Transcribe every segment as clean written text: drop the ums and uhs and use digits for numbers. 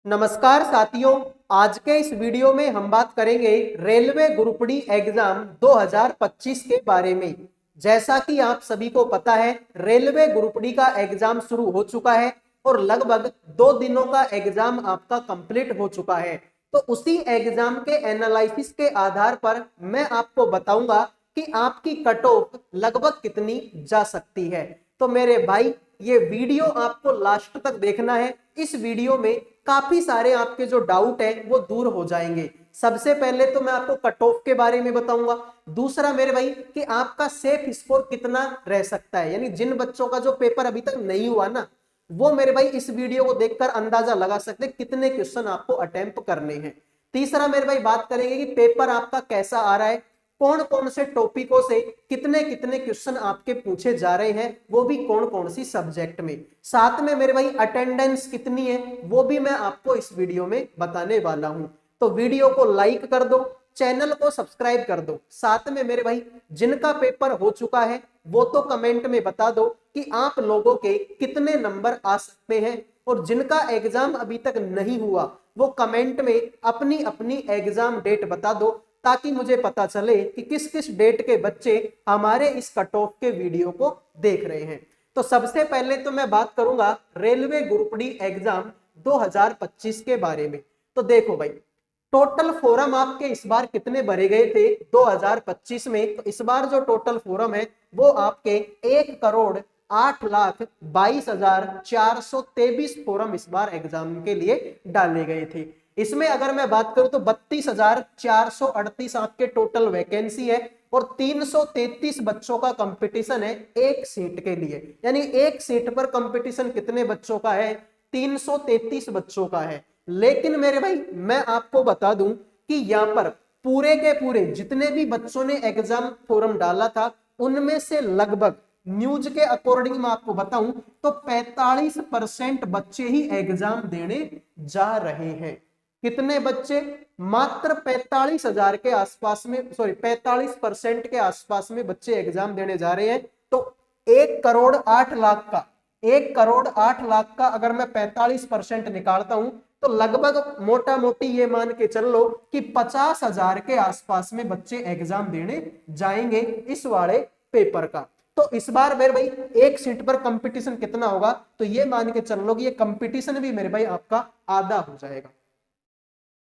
नमस्कार साथियों। आज के इस वीडियो में हम बात करेंगे रेलवे ग्रुप डी एग्जाम 2025 के बारे में। जैसा कि आप सभी को पता है, रेलवे ग्रुप डी का एग्जाम शुरू हो चुका है और लगभग 2 दिनों का एग्जाम आपका कंप्लीट हो चुका है। तो उसी एग्जाम के एनालिसिस के आधार पर मैं आपको बताऊंगा कि आपकी कट ऑफ लगभग कितनी जा सकती है। तो मेरे भाई, ये वीडियो आपको लास्ट तक देखना है। इस वीडियो में काफी सारे आपके जो डाउट है वो दूर हो जाएंगे। सबसे पहले तो मैं आपको कट ऑफ के बारे में बताऊंगा। दूसरा मेरे भाई कि आपका सेफ स्कोर कितना रह सकता है, यानी जिन बच्चों का जो पेपर अभी तक नहीं हुआ ना, वो मेरे भाई इस वीडियो को देखकर अंदाजा लगा सकते हैं कितने क्वेश्चन आपको अटेम्प्ट करने हैं। तीसरा मेरे भाई बात करेंगे कि पेपर आपका कैसा आ रहा है, कौन कौन से टॉपिकों से कितने कितने क्वेश्चन आपके पूछे जा रहे हैं, वो भी कौन कौन सी सब्जेक्ट में। साथ में मेरे भाई अटेंडेंस कितनी है वो भी मैं आपको इस वीडियो में बताने वाला हूं। तो वीडियो को लाइक कर दो, चैनल को सब्सक्राइब कर दो। साथ में मेरे भाई जिनका पेपर हो चुका है वो तो कमेंट में बता दो कि आप लोगों के कितने नंबर आ सकते हैं, और जिनका एग्जाम अभी तक नहीं हुआ वो कमेंट में अपनी अपनी एग्जाम डेट बता दो, ताकि मुझे पता चले कि किस किस डेट के बच्चे हमारे इस कट ऑफ के वीडियो को देख रहे हैं। तो सबसे पहले तो मैं बात करूंगा रेलवे ग्रुप डी एग्जाम 2025 के बारे में। तो देखो भाई, टोटल फोरम आपके इस बार कितने भरे गए थे 2025 में। तो इस बार जो टोटल फोरम है वो आपके 1,08,22,423 फोरम इस बार एग्जाम के लिए डाले गए थे। इसमें अगर मैं बात करूं तो 32,438 आपके टोटल वैकेंसी है और 333 बच्चों का कंपटीशन है एक सीट के लिए। यानी एक सीट पर कंपटीशन कितने बच्चों का है? 333 बच्चों का है। लेकिन मेरे भाई मैं आपको बता दूं कि यहां पर पूरे के पूरे जितने भी बच्चों ने एग्जाम फॉर्म डाला था उनमें से लगभग, न्यूज के अकॉर्डिंग मैं आपको बताऊं तो 45% बच्चे ही एग्जाम देने जा रहे हैं। कितने बच्चे? मात्र 45,000 के आसपास में, सॉरी 45% के आसपास में बच्चे एग्जाम देने जा रहे हैं। तो 1,08,00,000 का, 1,08,00,000 का अगर मैं 45% निकालता हूं तो लगभग मोटा मोटी ये मान के चल लो कि 50,000 के आसपास में बच्चे एग्जाम देने जाएंगे इस वाले पेपर का। तो इस बार मेरे भाई एक सीट पर कंपटीशन कितना होगा, तो ये मान के चल लो कि ये कंपटीशन भी मेरे भाई आपका आधा हो जाएगा।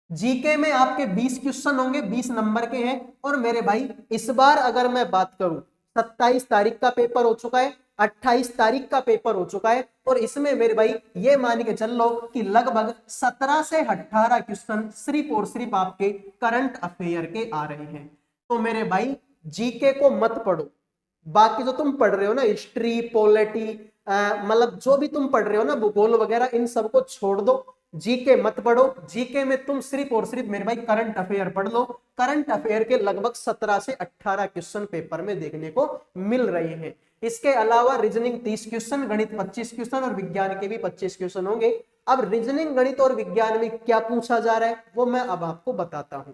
जीके में आपके 20 क्वेश्चन होंगे, 20 नंबर के हैं। और मेरे भाई इस बार अगर मैं बात करूं, 27 तारीख का पेपर हो चुका है, 28 तारीख का पेपर हो चुका है, और इसमें मेरे भाई ये मान के चल लो कि लगभग 17 से 18 क्वेश्चन सिर्फ और सिर्फ आपके करंट अफेयर के आ रहे हैं। तो मेरे भाई जीके को मत पढ़ो, बाकी जो तुम पढ़ रहे हो ना, हिस्ट्री, पॉलिटी, मतलब जो भी तुम पढ़ रहे हो ना, भूगोल वगैरह, इन सबको छोड़ दो। जीके मत पढ़ो। जीके में तुम सिर्फ और सिर्फ मेरे भाई करंट अफेयर पढ़ लो। करंट अफेयर के लगभग 17 से 18 क्वेश्चन पेपर में देखने को मिल रहे हैं। इसके अलावा रीजनिंग 30 क्वेश्चन, गणित 25 क्वेश्चन और विज्ञान के भी 25 क्वेश्चन होंगे। अब रीजनिंग, गणित और विज्ञान में क्या पूछा जा रहा है वो मैं अब आपको बताता हूं।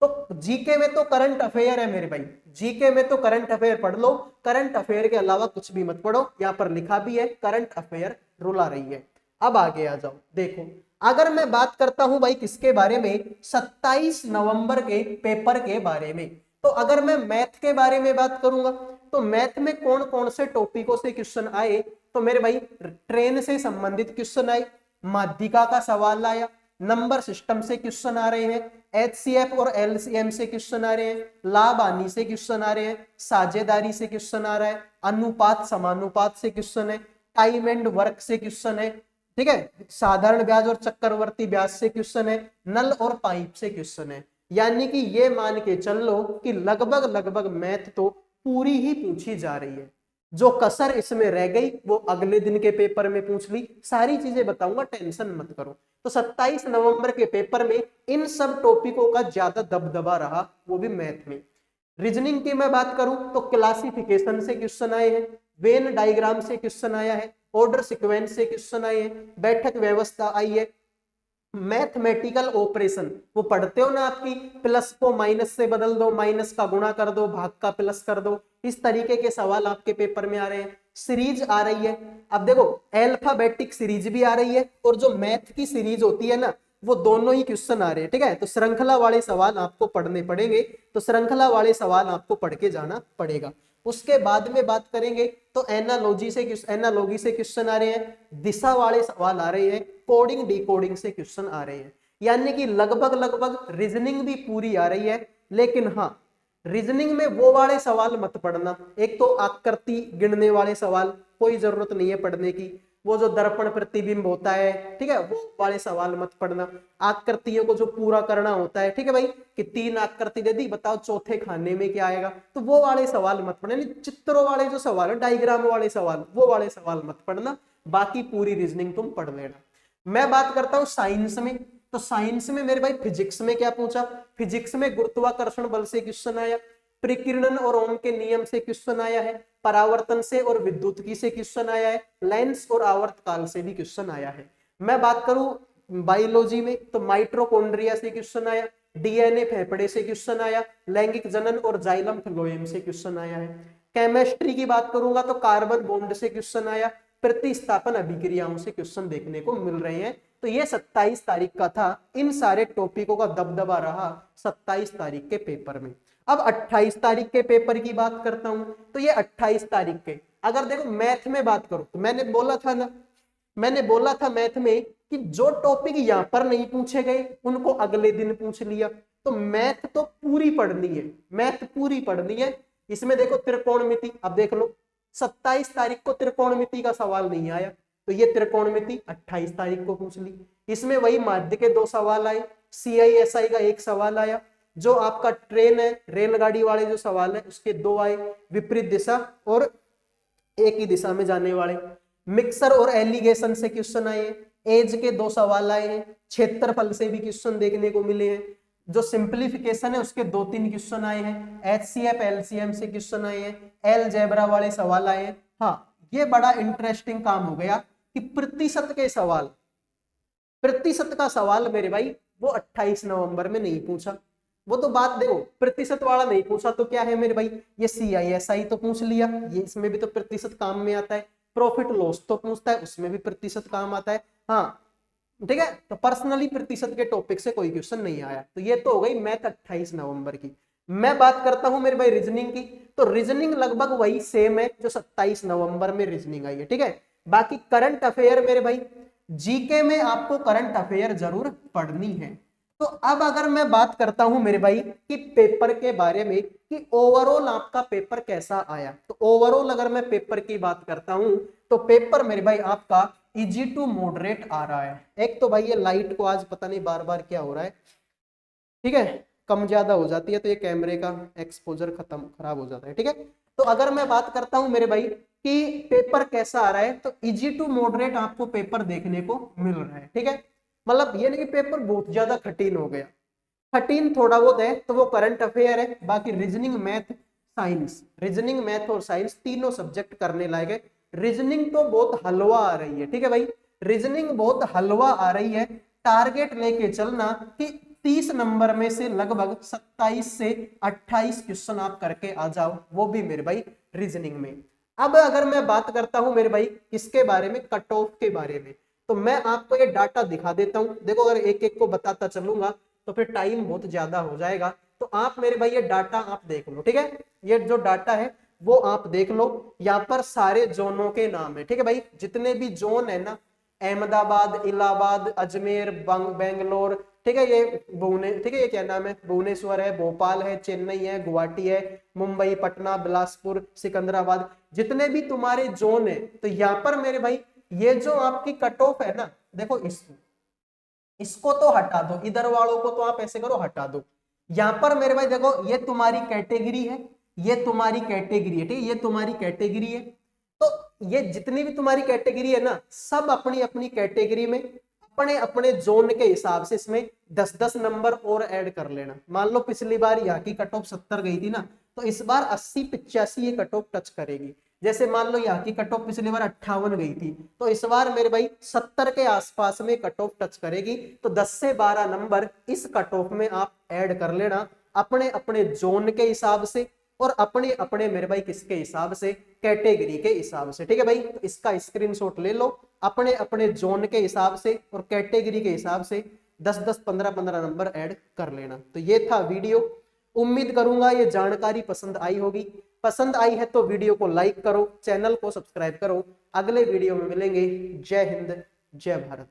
तो जीके में तो करंट अफेयर है मेरे भाई, जीके में तो करंट अफेयर पढ़ लो। करंट अफेयर के अलावा कुछ भी मत पढ़ो। यहां पर लिखा भी है करंट अफेयर रुला रही है। अब आगे आ जाओ। देखो, अगर मैं बात करता हूं भाई किसके बारे में, 27 नवंबर के पेपर के बारे में, तो अगर मैं मैथ के बारे में बात करूंगा तो मैथ में कौन कौन से टॉपिकों से क्वेश्चन आए, तो मेरे भाई ट्रेन से संबंधित क्वेश्चन आए, माध्यिका का सवाल आया, नंबर सिस्टम से क्वेश्चन आ रहे हैं, एचसीएफ और एलसीएम से क्वेश्चन आ रहे हैं, लाभ हानि से क्वेश्चन आ रहे हैं, साझेदारी से क्वेश्चन आ रहा है, अनुपात समानुपात से क्वेश्चन है, टाइम एंड वर्क से क्वेश्चन है, ठीक है, साधारण ब्याज और चक्रवर्ती ब्याज से क्वेश्चन है, नल और पाइप से क्वेश्चन है। यानी कि ये मान के चल लो कि लगभग लगभग मैथ तो पूरी ही पूछी जा रही है। जो कसर इसमें रह गई वो अगले दिन के पेपर में पूछ ली। सारी चीजें बताऊंगा, टेंशन मत करो। तो 27 नवंबर के पेपर में इन सब टॉपिकों का ज्यादा दबदबा रहा, वो भी मैथ में। रीजनिंग की मैं बात करूं तो क्लासिफिकेशन से क्वेश्चन आए हैं, वेन डायग्राम से क्वेश्चन आया है, ऑर्डर सीक्वेंस से क्वेश्चन आए हैं, बैठक व्यवस्था आई है, मैथमेटिकल ऑपरेशन वो पढ़ते हो ना, आपकी प्लस को माइनस से बदल दो, माइनस का गुणा कर दो, भाग का प्लस कर दो, इस तरीके के सवाल आपके पेपर में आ रहे हैं। सीरीज आ रही है। अब देखो, अल्फाबेटिक सीरीज भी आ रही है, और जो मैथ की सीरीज होती है ना, वो दोनों ही क्वेश्चन आ रहे हैं, ठीक है। तो श्रृंखला वाले सवाल आपको पढ़ने पड़ेंगे, तो श्रृंखला वाले सवाल आपको पढ़ के जाना पड़ेगा। उसके बाद में बात करेंगे तो एनालॉजी से क्वेश्चन आ रहे हैं, दिशा वाले सवाल आ रहे हैं, कोडिंग डिकोडिंग से क्वेश्चन आ रहे हैं। यानी कि लगभग रीजनिंग भी पूरी आ रही है। लेकिन हाँ, रीजनिंग में वो वाले सवाल मत पढ़ना, एक तो आकृति गिनने वाले सवाल कोई जरूरत नहीं है पढ़ने की, वो जो दर्पण प्रतिबिंब होता है, ठीक है, वो वाले सवाल मत पढ़ना। आकृतियों को जो पूरा करना होता है, ठीक है भाई, कि 3 आकृति दे दी, बताओ चौथे खाने में क्या आएगा, तो वो वाले सवाल मत पढ़ना। चित्रों वाले जो सवाल है, डायग्राम वाले सवाल, वो वाले सवाल मत पढ़ना, बाकी पूरी रीजनिंग तुम पढ़ लेना। मैं बात करता हूं साइंस में, तो साइंस में मेरे भाई फिजिक्स में क्या पूछा, फिजिक्स में गुरुत्वाकर्षण बल से क्वेश्चन आया, प्रकीर्णन और ओम के नियम से क्वेश्चन आया है, परावर्तन से और विद्युत से क्वेश्चन आया है, लेंस और आवर्तकाल से भी क्वेश्चन आया है। मैं बात करूं बायोलॉजी में तो माइटोकॉन्ड्रिया से क्वेश्चन आया, डीएनए फेफड़े से क्वेश्चन आया, लैंगिक जनन और जाइलम फ्लोएम से क्वेश्चन आया है। केमिस्ट्री की बात करूंगा तो कार्बन बॉन्ड से क्वेश्चन आया, प्रतिस्थापन अभिक्रियाओं से क्वेश्चन देखने को मिल रहे हैं। तो ये 27 तारीख का था, इन सारे टॉपिकों का दबदबा रहा 27 तारीख के पेपर में। अब 28 तारीख के पेपर की बात करता हूं, तो ये 28 तारीख के, अगर देखो मैथ में बात करूं तो मैंने बोला था मैथ में कि जो टॉपिक यहां पर नहीं पूछे गए उनको अगले दिन पूछ लिया। तो मैथ तो पूरी पढ़नी है, इसमें देखो त्रिकोणमिति, अब देख लो 27 तारीख को त्रिकोणमिति का सवाल नहीं आया, तो ये त्रिकोणमिति 28 तारीख को पूछ ली। इसमें वही माध्य के 2 सवाल आए, CISI का 1 सवाल आया, जो आपका ट्रेन है, रेलगाड़ी वाले जो सवाल है उसके 2 आए, विपरीत दिशा और एक ही दिशा में जाने वाले। मिक्सर और एलिगेशन से क्वेश्चन आए हैं, एज के 2 सवाल आए हैं, क्षेत्रफल से भी क्वेश्चन देखने को मिले हैं, जो सिंप्लीफिकेशन है उसके 2-3 क्वेश्चन आए हैं, HCF LCM से क्वेश्चन आए हैं, अलजेब्रा वाले सवाल आए हैं। हाँ, ये बड़ा इंटरेस्टिंग काम हो गया कि प्रतिशत का सवाल मेरे भाई वो 28 नवंबर में नहीं पूछा। वो तो बात देखो, प्रतिशत वाला नहीं पूछा तो क्या है मेरे भाई, ये CISI तो पूछ लिया, ये इसमें भी तो प्रतिशत काम में आता है, प्रॉफिट लॉस तो पूछता है, उसमें भी प्रतिशत काम आता है। हाँ ठीक है, तो पर्सनली प्रतिशत के टॉपिक से कोई क्वेश्चन नहीं आया। तो ये तो हो गई मैथ 28 नवंबर की। मैं बात करता हूं मेरे भाई रीजनिंग की, तो रीजनिंग लगभग वही सेम है जो 27 नवंबर में रीजनिंग आई है, ठीक है। बाकी करंट अफेयर मेरे भाई, जीके में आपको करंट अफेयर जरूर पढ़नी है। तो अब अगर मैं बात करता हूं मेरे भाई कि पेपर के बारे में कि ओवरऑल आपका पेपर कैसा आया, तो ओवरऑल अगर मैं पेपर की बात करता हूं तो पेपर मेरे भाई आपका इजी टू मॉडरेट आ रहा है। एक तो भाई ये लाइट को आज पता नहीं बार बार क्या हो रहा है, ठीक है, कम ज्यादा हो जाती है तो ये कैमरे का एक्सपोजर खराब हो जाता है, ठीक है। तो अगर मैं बात करता हूं मेरे भाई कि पेपर कैसा आ रहा है, तो इजी टू मॉडरेट आपको पेपर देखने को मिल रहा है, ठीक है। मतलब ये नहीं कि पेपर बहुत ज्यादा कठिन हो गया, कठिन थोड़ा बहुत है तो वो करंट अफेयर है। बाकी रीजनिंग मैथ और साइंस तीनों सब्जेक्ट करने लायक है। रीजनिंग तो बहुत हलवा आ रही है, ठीक है भाई, रीजनिंग बहुत हलवा आ रही है। टारगेट लेके चलना कि 30 नंबर में से लगभग 27 से 28 क्वेश्चन आप करके आ जाओ, वो भी मेरे भाई रीजनिंग में। अब अगर मैं बात करता हूं मेरे भाई किसके बारे में, कट ऑफ के बारे में, तो मैं आपको ये डाटा दिखा देता हूं। देखो अगर एक एक को बताता चलूंगा तो फिर टाइम बहुत ज्यादा हो जाएगा, तो आप मेरे भाई ये डाटा आप देख लो, ठीक है। ये जो डाटा है वो आप देख लो, यहाँ पर सारे जोनों के नाम है, ठीक है भाई, जितने भी जोन है ना, अहमदाबाद, इलाहाबाद, अजमेर, बेंगलोर, ठीक है, ये ठीक है, ये क्या नाम है, भुवनेश्वर है, भोपाल है, चेन्नई है, गुवाहाटी है, मुंबई, पटना, बिलासपुर, सिकंदराबाद, जितने भी तुम्हारे जोन है, तो यहाँ पर मेरे भाई ये जो आपकी कट ऑफ है ना, देखो इसको तो हटा दो, इधर वालों को तो आप ऐसे करो हटा दो। यहाँ पर मेरे भाई देखो ये तुम्हारी कैटेगरी है, ये तुम्हारी कैटेगरी है, ठीक है, ये तुम्हारी कैटेगरी है। तो ये जितनी भी तुम्हारी कैटेगरी है ना, सब अपनी अपनी कैटेगरी में अपने अपने जोन के हिसाब से इसमें 10-10 नंबर और ऐड कर लेना। मान लो पिछली बार यहाँ की कट ऑफ 70 गई थी ना, तो इस बार 80-85 ये कट ऑफ टच करेगी। जैसे मान लो यहाँ की कट ऑफ पिछली बार 58 गई थी, तो इस बार मेरे भाई 70 के आसपास में कट ऑफ टच करेगी। तो 10 से 12 नंबर इस कट ऑफ में आप ऐड कर लेना अपने अपने जोन के हिसाब से और अपने अपने मेरे भाई किसके हिसाब से, कैटेगरी के हिसाब से, ठीक है भाई। तो इसका स्क्रीनशॉट ले लो अपने अपने जोन के हिसाब से और कैटेगरी के हिसाब से। 10-10, 15-15 नंबर ऐड कर लेना। तो ये था वीडियो, उम्मीद करूंगा ये जानकारी पसंद आई होगी। पसंद आई है तो वीडियो को लाइक करो, चैनल को सब्सक्राइब करो। अगले वीडियो में मिलेंगे। जय हिंद, जय भारत।